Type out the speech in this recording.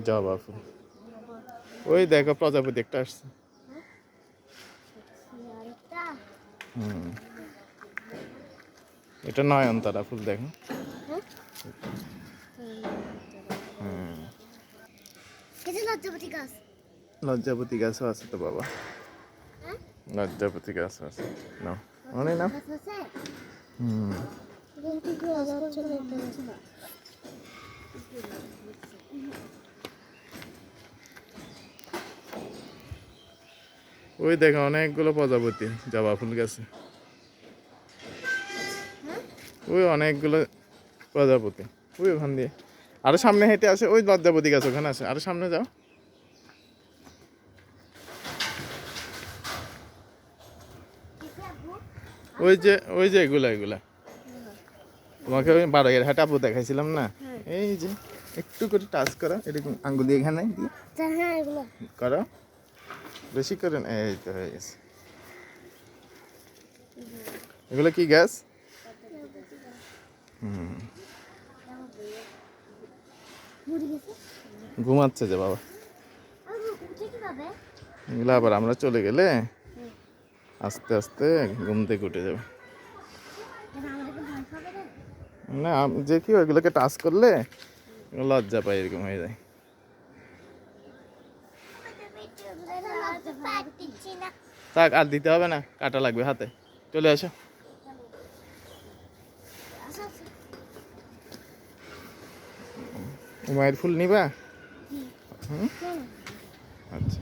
জবা ফুল। ওই দেখো প্রজাপতি একটা আসছে। এটা নয়নতারা ফুল দেখো। লজ্জাপতি গাছও আছে তো বাবা। লজ্জাপতি গাছ আছে না মনে না। ওই দেখো অনেকগুলো প্রজাপতি জবা ফুল গাছে। ওই অনেকগুলো প্রজাপতি ওই ওখান দিয়ে আরো সামনে হেঁটে আসে। ওই লজ্জাপতি গাছ ওখানে আছে, আরো সামনে যাও। ওই যে এগুলা এগুলা তোমাকে ওই বারোয়ের হাট আপু দেখাইছিলাম না। এই যে একটু করে টাচ করা এরকম আঙ্গুলি এখানে দিয়ে করো, বেশি করেন। এই তো হয়ে গেছে। এগুলো কি গাছ? ঘুমাচ্ছে যে বাবা। এগুলো আবার আমরা চলে গেলে আস্তে আস্তে ঘুম থেকে উঠে যাবে। না যে কি ওইগুলোকে টাচ করলে লজ্জা পায়, এরকম হয়ে যায়। থাক আর দিতে হবে না, কাটা লাগবে হাতে। চলে আসো। মায়ের ফুল নিবা? আচ্ছা।